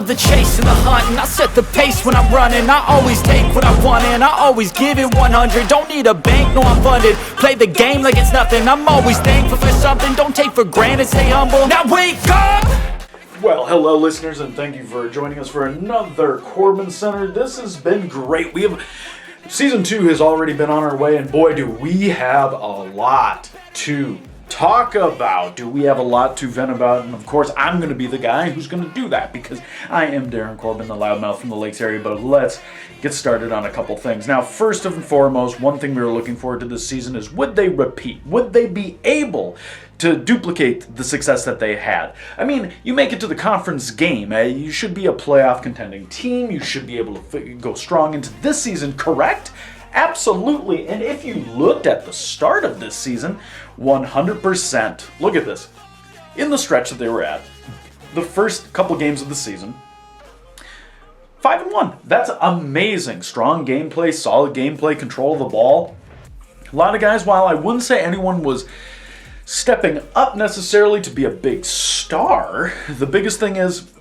the chase and the hunt, and I set the pace when I'm running. I always take what I want and I always give it 100. Don't need a bank, no I'm funded. Play the game like it's nothing. I'm always thankful for something. Don't take for granted, stay humble. Now wake up! Well, hello listeners, and thank you for joining us for another CorbinCenter. This has been great. Season 2 has already been on our way, and boy do we have a lot to talk about. Do we have a lot to vent about? And of course, I'm going to be the guy who's going to do that because I am Darin Corbin, the loudmouth from the Lakes area. But let's get started on a couple things. Now, first and foremost, one thing we were looking forward to this season is would they repeat? Would they be able to duplicate the success that they had? I mean, you make it to the conference game. You should be a playoff contending team. You should be able to go strong into this season, correct? Absolutely. And if you looked at the start of this season, 100%. Look at this. In the stretch that they were at, the first couple games of the season, 5-1. That's amazing. Strong gameplay, solid gameplay, control of the ball. A lot of guys, while I wouldn't say anyone was stepping up necessarily to be a big star, the biggest thing is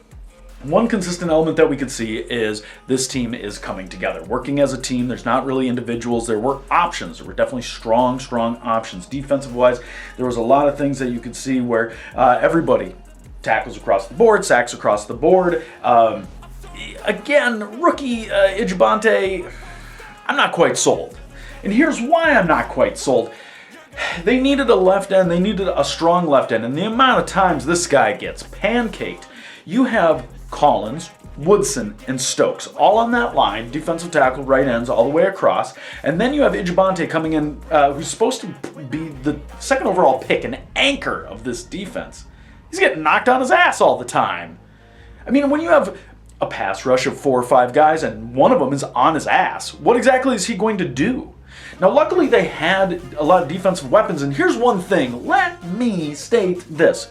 one consistent element that we could see is this team is coming together, working as a team. There's not really individuals. There were options. There were definitely strong options. Defensive-wise, there was a lot of things that you could see where everybody tackles across the board, sacks across the board. Again, rookie Ijabante, I'm not quite sold. And here's why I'm not quite sold. They needed a left end. They needed a strong left end. And the amount of times this guy gets pancaked, you have Collins, Woodson, and Stokes all on that line, defensive tackle, right ends, all the way across. And then you have Ijabante coming in, who's supposed to be the second overall pick, an anchor of this defense. He's getting knocked on his ass all the time. I mean, when you have a pass rush of 4 or 5 guys and one of them is on his ass, what exactly is he going to do? Now, luckily, they had a lot of defensive weapons, and here's one thing. Let me state this.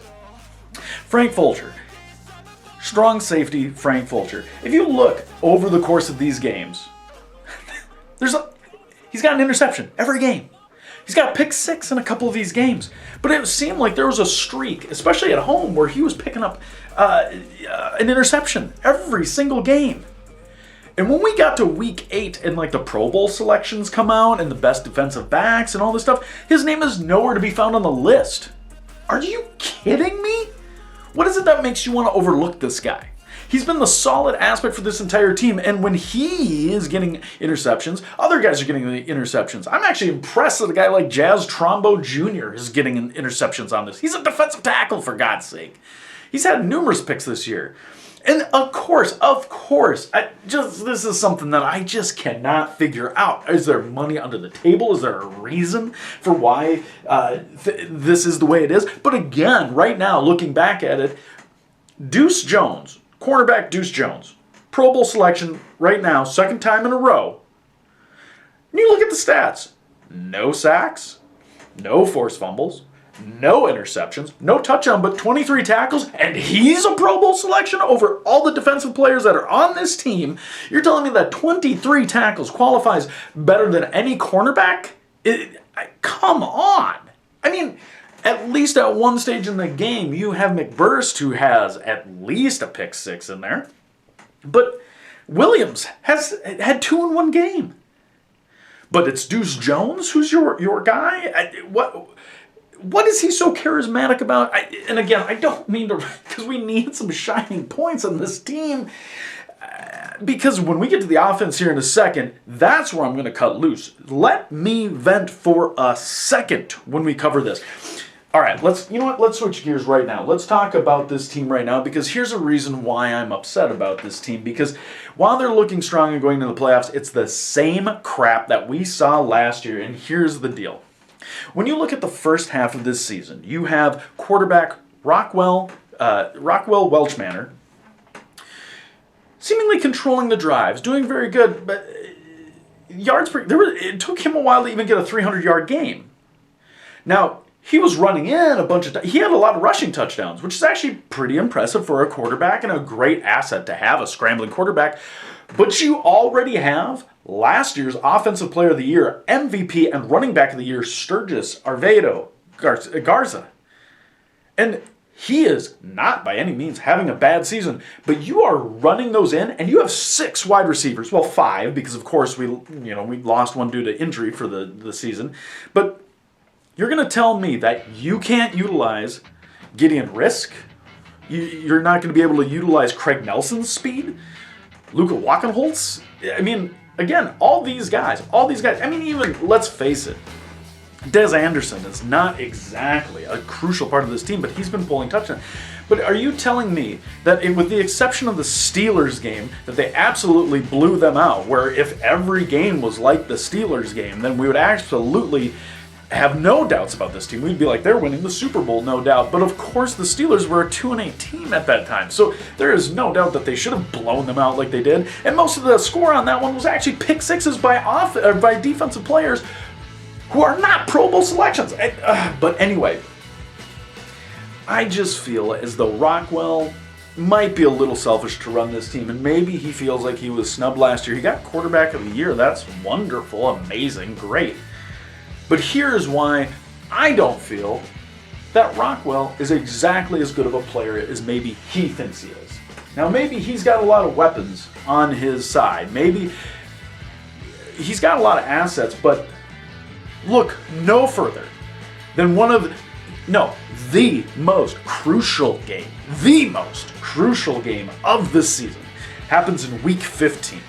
Frank Fulcher. Strong safety, Frank Fulcher. If you look over the course of these games, he's got an interception every game. He's got pick 6 in a couple of these games. But it seemed like there was a streak, especially at home, where he was picking up an interception every single game. And when we got to week 8 and like the Pro Bowl selections come out and the best defensive backs and all this stuff, his name is nowhere to be found on the list. Are you kidding me? What is it that makes you want to overlook this guy? He's been the solid aspect for this entire team, and when he is getting interceptions, other guys are getting the interceptions. I'm actually impressed that a guy like Jazz Trombo Jr. is getting interceptions on this. He's a defensive tackle, for God's sake. He's had numerous picks this year. And of course, this is something that I just cannot figure out. Is there money under the table? Is there a reason for why this is the way it is? But again, right now, looking back at it, Deuce Jones, cornerback Deuce Jones, Pro Bowl selection right now, second time in a row. And you look at the stats. No sacks, no forced fumbles, no interceptions, no touchdown, but 23 tackles, and he's a Pro Bowl selection over all the defensive players that are on this team. You're telling me that 23 tackles qualifies better than any cornerback? Come on. I mean, at least at one stage in the game, you have McBurst, who has at least a pick 6 in there. But Williams has had 2 in one game. But it's Deuce Jones who's your guy? What is he so charismatic about? And again, I don't mean to, because we need some shining points on this team. Because when we get to the offense here in a second, that's where I'm going to cut loose. Let me vent for a second when we cover this. All right, let's switch gears right now. Let's talk about this team right now, because here's a reason why I'm upset about this team. Because while they're looking strong and going to the playoffs, it's the same crap that we saw last year. And here's the deal. When you look at the first half of this season, you have quarterback Rockwell Welchmanner seemingly controlling the drives, doing very good, but it took him a while to even get a 300-yard game. Now, he was running in a bunch of he had a lot of rushing touchdowns, which is actually pretty impressive for a quarterback and a great asset to have, a scrambling quarterback. But you already have last year's Offensive Player of the Year, MVP, and Running Back of the Year, Sturgis Arvedo Garza. And He is not by any means having a bad season, but you are running those in, and you have 6 wide receivers. Well, 5, because of course we lost one due to injury for the season. But you're going to tell me that you can't utilize Gideon Risk? You're not going to be able to utilize Craig Nelson's speed? Luka Walkenholtz? I mean, again, all these guys. I mean, even, let's face it, Des Anderson is not exactly a crucial part of this team, but he's been pulling touchdowns. But are you telling me that with the exception of the Steelers game, that they absolutely blew them out, where if every game was like the Steelers game, then we would absolutely have no doubts about this team? We'd be like, they're winning the Super Bowl, no doubt. But of course, the Steelers were a 2-8 team at that time, so there is no doubt that they should have blown them out like they did. And most of the score on that one was actually pick sixes by defensive players who are not Pro Bowl selections. But anyway, I just feel as though Rockwell might be a little selfish to run this team, and maybe he feels like he was snubbed last year. He got quarterback of the year. That's wonderful, amazing, great. But here's why I don't feel that Rockwell is exactly as good of a player as maybe he thinks he is. Now, maybe he's got a lot of weapons on his side. Maybe he's got a lot of assets, but look no further than the most crucial game of this season happens in week 15.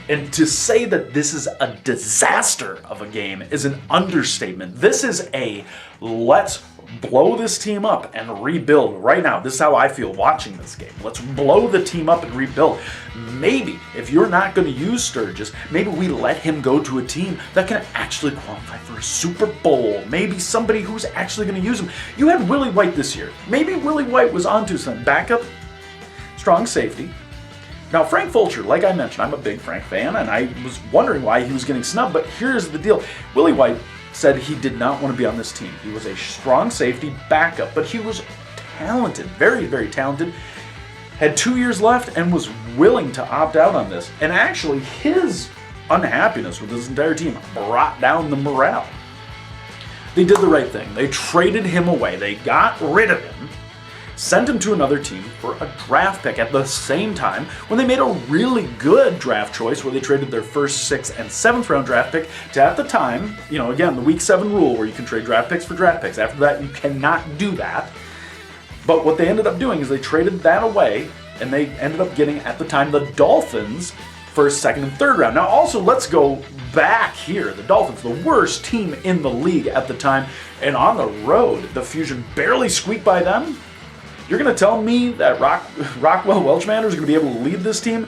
And to say that this is a disaster of a game is an understatement. This is a let's blow this team up and rebuild right now. This is how I feel watching this game. Let's blow the team up and rebuild. Maybe, if you're not going to use Sturgis, maybe we let him go to a team that can actually qualify for a Super Bowl. Maybe somebody who's actually going to use him. You had Willie White this year. Maybe Willie White was onto some backup, strong safety. Now, Frank Fulcher, like I mentioned, I'm a big Frank fan, and I was wondering why he was getting snubbed, but here's the deal. Willie White said he did not want to be on this team. He was a strong safety backup, but he was talented, very, very talented, had 2 years left, and was willing to opt out on this. And actually, his unhappiness with his entire team brought down the morale. They did the right thing. They traded him away. They got rid of him, sent him to another team for a draft pick at the same time when they made a really good draft choice where they traded their first 6th and 7th round draft pick to, at the time, again, the week 7 rule where you can trade draft picks for draft picks. After that, you cannot do that. But what they ended up doing is they traded that away, and they ended up getting, at the time, the Dolphins first, 2nd, and 3rd round. Now, also, let's go back here. The Dolphins, the worst team in the league at the time, and on the road, the Fusion barely squeaked by them. You're going to tell me that Rockwell Welchmander is going to be able to lead this team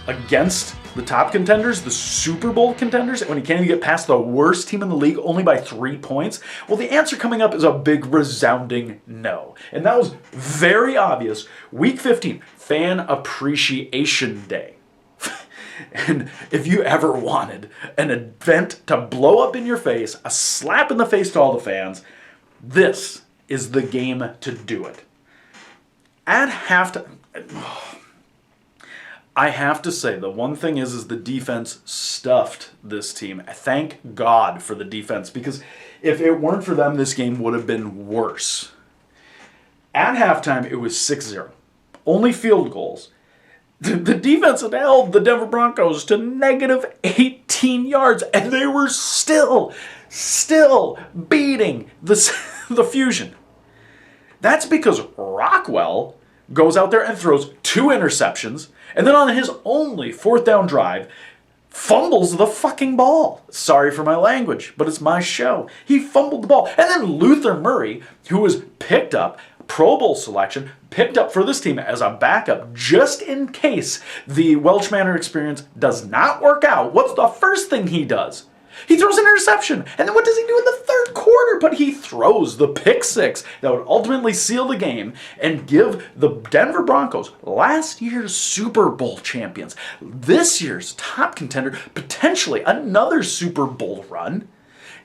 against the top contenders, the Super Bowl contenders, when he can't even get past the worst team in the league only by 3 points? Well, the answer coming up is a big resounding no. And that was very obvious. Week 15, Fan Appreciation Day. And if you ever wanted an event to blow up in your face, a slap in the face to all the fans, this is the game to do it. At halftime, I have to say, the one thing is the defense stuffed this team. Thank God for the defense, because if it weren't for them, this game would have been worse. At halftime, it was 6-0. Only field goals. The defense had held the Denver Broncos to negative 18 yards, and they were still beating the Fusion. That's because Rockwell goes out there and throws 2 interceptions, and then on his only 4th down drive, fumbles the fucking ball. Sorry for my language, but it's my show. He fumbled the ball. And then Luther Murray, who was picked up, Pro Bowl selection, picked up for this team as a backup just in case the Welchmander experience does not work out. What's the first thing he does? He throws an interception. And then what does he do in the 3rd quarter? But he throws the pick 6 that would ultimately seal the game and give the Denver Broncos, last year's Super Bowl champions, this year's top contender, potentially another Super Bowl run,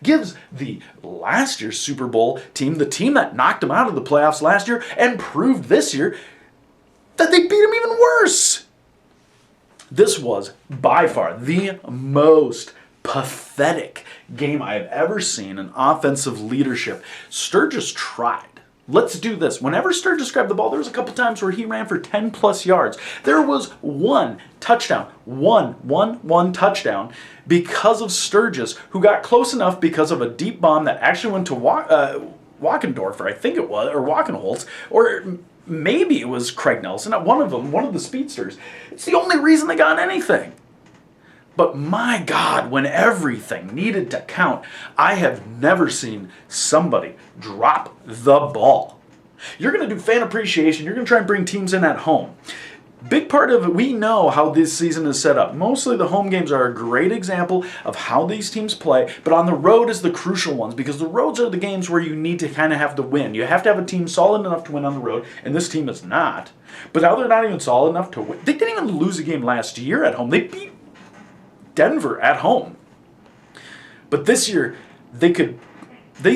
gives the last year's Super Bowl team, the team that knocked them out of the playoffs last year, and proved this year that they beat them even worse. This was by far the most pathetic game I have ever seen in offensive leadership. Sturgis tried. Let's do this. Whenever Sturgis grabbed the ball, there was a couple times where he ran for 10 plus yards. There was one touchdown, one touchdown because of Sturgis, who got close enough because of a deep bomb that actually went to Walkendorfer, I think it was, or Walkenholtz, or maybe it was Craig Nelson, one of the speedsters. It's the only reason they got anything. But my God, when everything needed to count, I have never seen somebody drop the ball. You're going to do fan appreciation. You're going to try and bring teams in at home. Big part of it, we know how this season is set up. Mostly the home games are a great example of how these teams play, but on the road is the crucial ones, because the roads are the games where you need to kind of have to win. You have to have a team solid enough to win on the road, and this team is not. But now they're not even solid enough to win. They didn't even lose a game last year at home. They beat Denver at home. But this year, they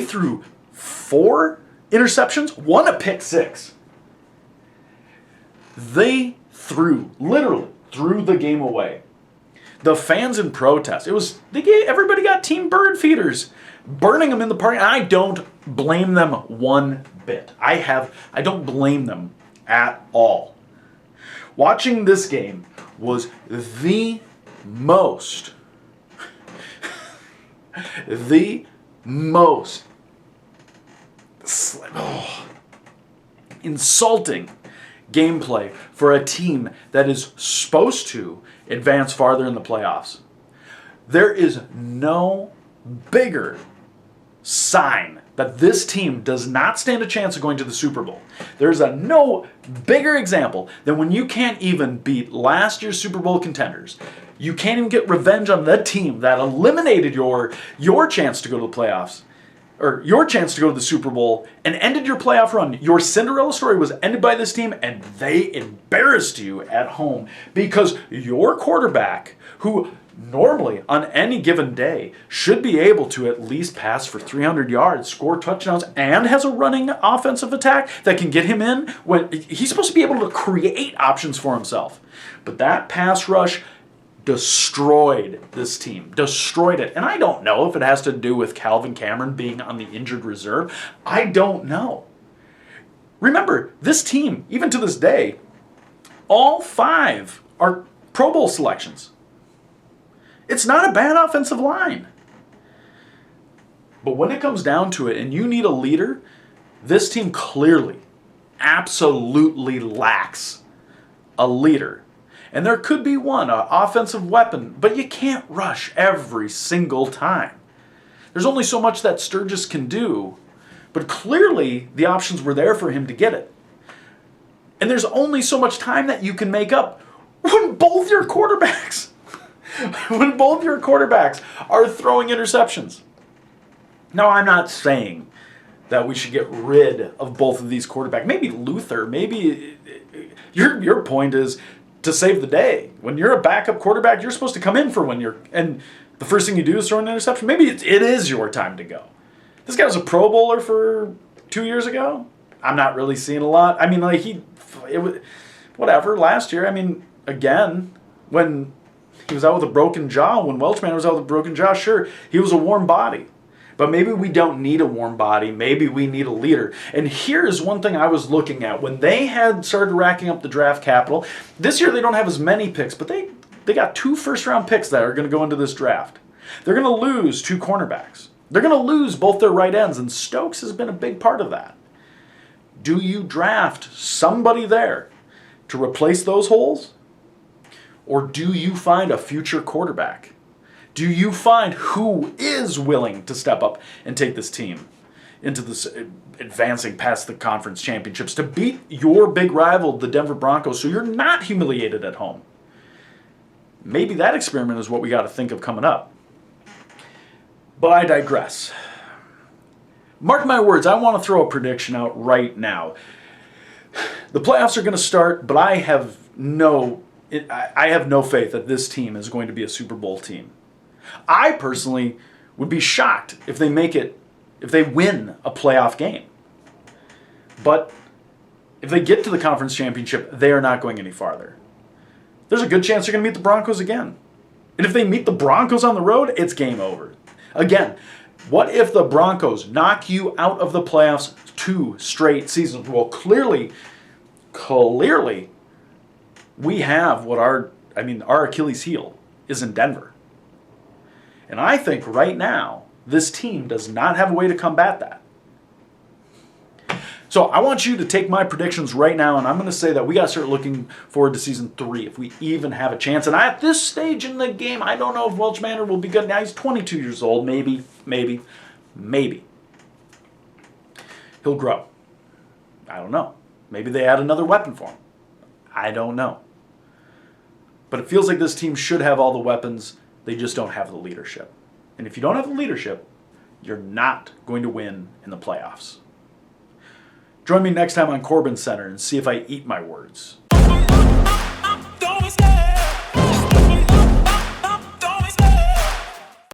threw 4 interceptions, 1 a pick 6. They literally threw the game away. The fans in protest, everybody got team bird feeders, burning them in the park. And I don't blame them one bit. I don't blame them at all. Watching this game was the most insulting gameplay for a team that is supposed to advance farther in the playoffs. There is no bigger sign that this team does not stand a chance of going to the Super Bowl. There's no bigger example than when you can't even beat last year's Super Bowl contenders. You can't even get revenge on the team that eliminated your chance to go to the playoffs, or your chance to go to the Super Bowl, and ended your playoff run. Your Cinderella story was ended by this team, and they embarrassed you at home because your quarterback, who normally on any given day should be able to at least pass for 300 yards, score touchdowns, and has a running offensive attack that can get him in when he's supposed to be able to create options for himself. But that pass rush destroyed this team. Destroyed it. And I don't know if it has to do with Calvin Cameron being on the injured reserve. I don't know. Remember, this team, even to this day, all 5 are Pro Bowl selections. It's not a bad offensive line. But when it comes down to it and you need a leader, this team clearly, absolutely lacks a leader. And there could be one, an offensive weapon, but you can't rush every single time. There's only so much that Sturgis can do, but clearly the options were there for him to get it. And there's only so much time that you can make up when both your quarterbacks are throwing interceptions. Now, I'm not saying that we should get rid of both of these quarterbacks. Maybe Luther, maybe your point is to save the day. When you're a backup quarterback, you're supposed to come in for and the first thing you do is throw an interception. Maybe it is your time to go. This guy was a Pro Bowler for 2 years ago. I'm not really seeing a lot. I mean, whatever, last year, again, when he was out with a broken jaw, when Welchman was out with a broken jaw, sure, he was a warm body. But maybe we don't need a warm body. Maybe we need a leader. And here's one thing I was looking at. When they had started racking up the draft capital, this year they don't have as many picks, but they got 2 first-round picks that are going to go into this draft. They're going to lose 2 cornerbacks. They're going to lose both their right ends, and Stokes has been a big part of that. Do you draft somebody there to replace those holes? Or do you find a future quarterback? Do you find who is willing to step up and take this team into this advancing past the conference championships to beat your big rival, the Denver Broncos, so you're not humiliated at home? Maybe that experiment is what we got to think of coming up. But I digress. Mark my words, I want to throw a prediction out right now. The playoffs are going to start, but I have no faith that this team is going to be a Super Bowl team. I personally would be shocked if they win a playoff game. But if they get to the conference championship, they are not going any farther. There's a good chance they're going to meet the Broncos again. And if they meet the Broncos on the road, it's game over. Again, What if the Broncos knock you out of the playoffs 2 straight seasons? Well, clearly, we have what our Achilles heel is in Denver. And I think right now, this team does not have a way to combat that. So I want you to take my predictions right now, and I'm going to say that we got to start looking forward to season 3 if we even have a chance. And at this stage in the game, I don't know if Welch Manor will be good. Now he's 22 years old. Maybe. He'll grow. I don't know. Maybe they add another weapon for him. I don't know. But it feels like this team should have all the weapons. They just don't have the leadership. And if you don't have the leadership, you're not going to win in the playoffs. Join me next time on CorbinCenter and see if I eat my words. Don't be scared.